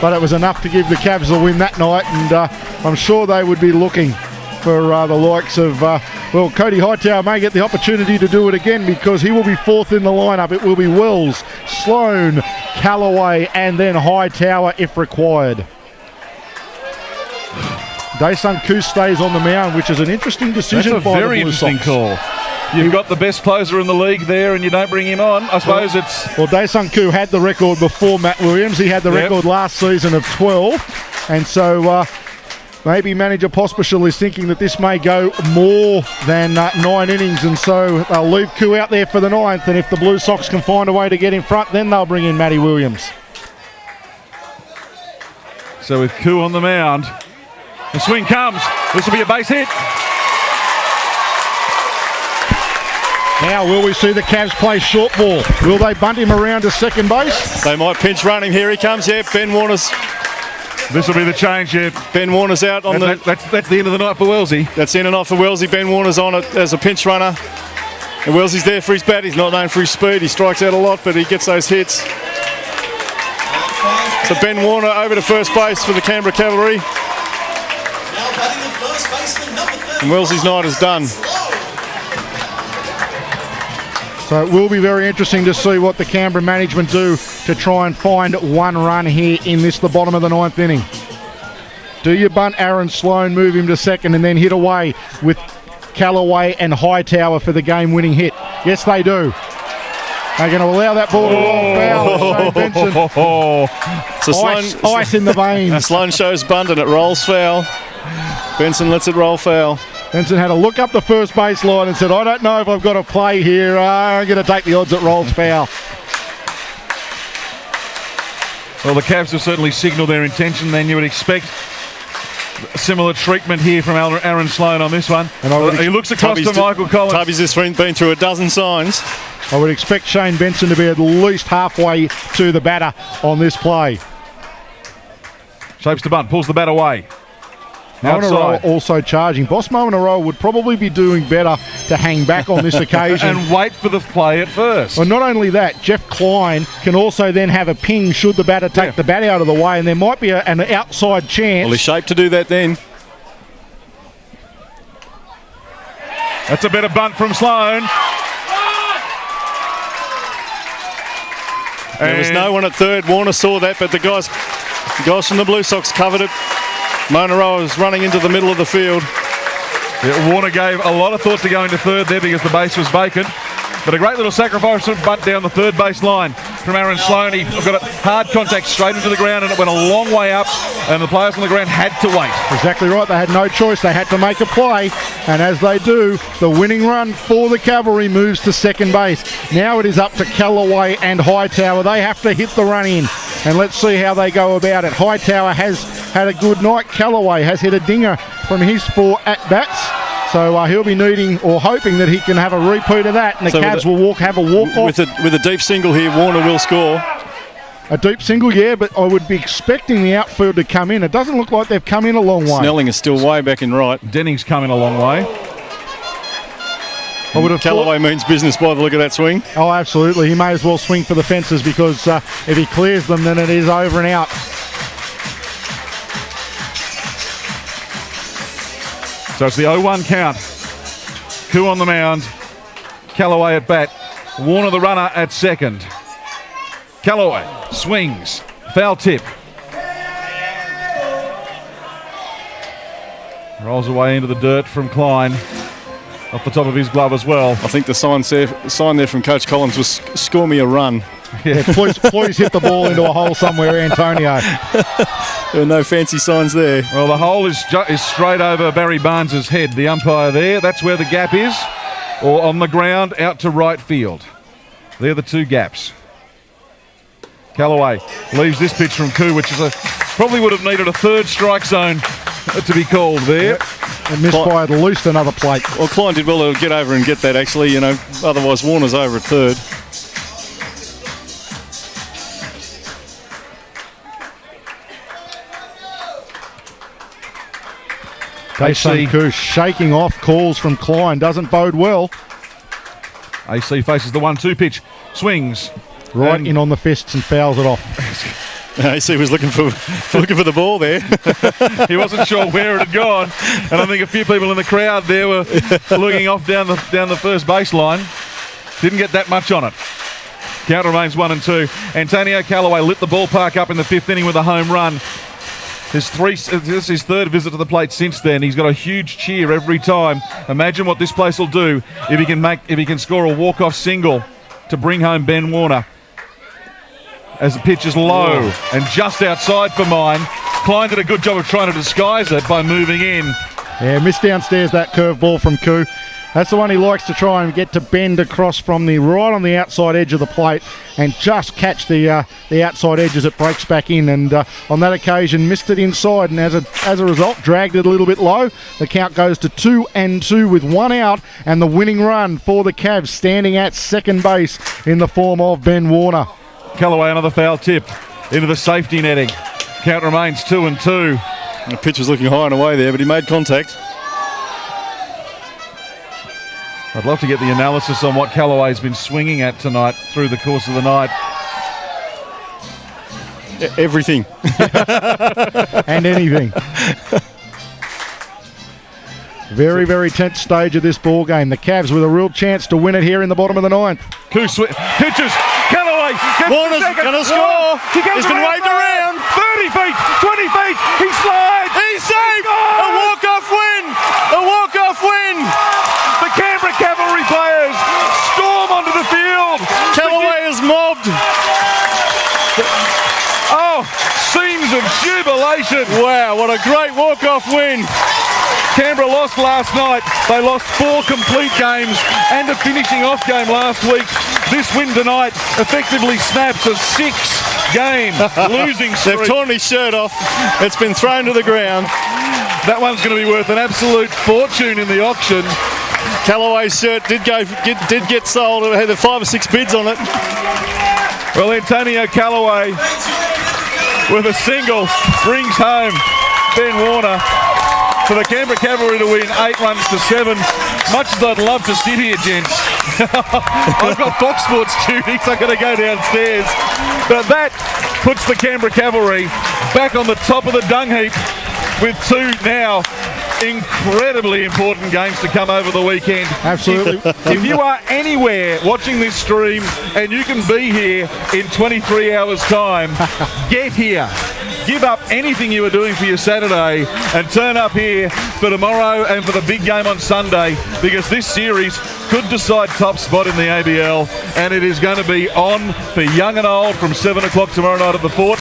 but it was enough to give the Cavs the win that night, and I'm sure they would be looking for the likes of, well, Cody Hightower may get the opportunity to do it again because he will be fourth in the lineup. It will be Wells, Sloan, Callaway, and then Hightower if required. Daesun Koo stays on the mound, which is an interesting decision. That's a very interesting call. You've got the best closer in the league there and you don't bring him on. I suppose Well, Daesun Koo had the record before Matt Williams. He had the record last season of 12. And so maybe manager Pospisil is thinking that this may go more than 9 innings. And so they'll leave Koo out there for the 9th. And if the Blue Sox can find a way to get in front, then they'll bring in Matty Williams. So with Koo on the mound, the swing comes. This will be a base hit. Now, will we see the Cavs play short ball? Will they bunt him around to second base? They might pinch run him. Here he comes. Yeah, Ben Warner's. This will be the change here. Ben Warner's out on That's the end of the night for Wellesley. That's the end of the night for Wellesley. Ben Warner's on it as a pinch runner. And Wellesley's there for his bat. He's not known for his speed. He strikes out a lot, but he gets those hits. So Ben Warner over to first base for the Canberra Cavalry. And Wellesley's night is done. So it will be very interesting to see what the Canberra management do to try and find one run here in this, the bottom of the 9th inning. Do you bunt Aaron Sloan, move him to second, and then hit away with Callaway and Hightower for the game-winning hit? Yes, they do. They're going to allow that ball to roll foul. Shane Benson. Ice in the veins. Sloan shows bunt and it rolls foul. Benson lets it roll foul. Benson had to look up the first base line and said, I don't know if I've got a play here. I'm going to take the odds it rolls foul. Well, the Cavs have certainly signalled their intention. Then you would expect similar treatment here from Aaron Sloan on this one. And he looks across to Michael Collins. Tubby's just been through a dozen signs. I would expect Shane Benson to be at least halfway to the batter on this Shapes the bunt, pulls the bat away. Monaro also charging. Boss Monaro would probably be doing better to hang back on this occasion. And wait for the play at first. Well, not only that, Jeff Klein can also then have a ping should the batter take the bat out of the way, and there might be an outside chance. Well, he's shaped to do that then. That's a better bunt from Sloan. There was no one at third. Warner saw that, but the guys from the Blue Sox covered it. Monaro is running into the middle of the field. Yeah, Warner gave a lot of thought to going to third there because the base was vacant. But a great little sacrifice bunt down the third base line from Aaron Sloan. He got a hard contact straight into the ground and it went a long way up and the players on the ground had to wait. Exactly right. They had no choice. They had to make a play. And as they do, the winning run for the Cavalry moves to second base. Now it is up to Callaway and Hightower. They have to hit the run in. And let's see how they go about it. Hightower has had a good night. Callaway has hit a dinger from his 4 at-bats. So he'll be needing or hoping that he can have a repeat of that, and the Cavs will have a walk-off. With a deep single here, Warner will score. A deep single, yeah, but I would be expecting the outfield to come in. It doesn't look like they've come in a long way. Snelling is still way back in right. Denning's come in a long way. I would have Callaway means business by the look of that swing. Oh, absolutely. He may as well swing for the fences because if he clears them, then it is over and out. So it's the 0-1 count. Koo on the mound. Callaway at bat. Warner the runner at second. Callaway swings. Foul tip. Rolls away into the dirt from Klein. Off the top of his glove as well. I think the sign there from Coach Collins was score me a run. Yeah, please hit the ball into a hole somewhere, Antonio. There are no fancy signs there. Well, the hole is straight over Barry Barnes' head. The umpire there, that's where the gap is. Or on the ground, out to right field. They're the two gaps. Callaway leaves this pitch from Koo, which is probably would have needed a third strike zone to be called there. Yep. And missed by at least another plate. Well, Klein did well to get over and get that, actually. Otherwise Warner's over at third. Daesun Koo shaking off calls from Klein. Doesn't bode well. AC faces the 1-2 pitch. Swings. Right in on the fists and fouls it off. AC was looking for the ball there. He wasn't sure where it had gone, and I think a few people in the crowd there were looking off down the first baseline. Didn't get that much on it. Count remains 1-2. Antonio Callaway lit the ballpark up in the 5th inning with a home run. This is his 3rd visit to the plate since then. He's got a huge cheer every time. Imagine what this place will do if he can score a walk-off single to bring home Ben Warner. As the pitch is low and just outside for mine. Klein did a good job of trying to disguise it by moving in. Yeah, missed downstairs that curve ball from Koo. That's the one he likes to try and get to bend across from the right on the outside edge of the plate and just catch the outside edge as it breaks back in. And on that occasion, missed it inside, and as a result, dragged it a little bit low. The count goes to 2-2 with 1 out, and the winning run for the Cavs standing at second base in the form of Ben Warner. Callaway another foul tip into the safety netting. Count remains 2-2. The pitch was looking high and away there, but he made contact. I'd love to get the analysis on what Callaway's been swinging at tonight through the course of the night. Everything. And anything. Very, very tense stage of this ball game. The Cavs with a real chance to win it here in the bottom of the 9th. Pitches. Callaway gets Warner's going to score. He's been waved around. 30 feet, 20 feet. He slides. He's safe. A walk-off win. A walk-off win. The Canberra Cavalry players storm onto the field. Callaway is mobbed. Oh, scenes of jubilation. Wow, what a great walk-off win. Canberra lost last night. They lost 4 complete games and a finishing off game last week. This win tonight effectively snaps a 6-game losing streak. They've torn his shirt off. It's been thrown to the ground. That one's going to be worth an absolute fortune in the auction. Callaway's shirt did get sold. It had 5 or 6 bids on it. Well, Antonio Callaway with a single brings home Ben Warner for the Canberra Cavalry to win 8-7. Much as I'd love to sit here, gents, I've got Fox Sports duties. I've got to go downstairs. But that puts the Canberra Cavalry back on the top of the dung heap with 2 now incredibly important games to come over the weekend. Absolutely. If you are anywhere watching this stream and you can be here in 23 hours' time, get here. Give up anything you were doing for your Saturday and turn up here for tomorrow and for the big game on Sunday, because this series could decide top spot in the ABL, and it is going to be on for young and old from 7 o'clock tomorrow night at the Fort.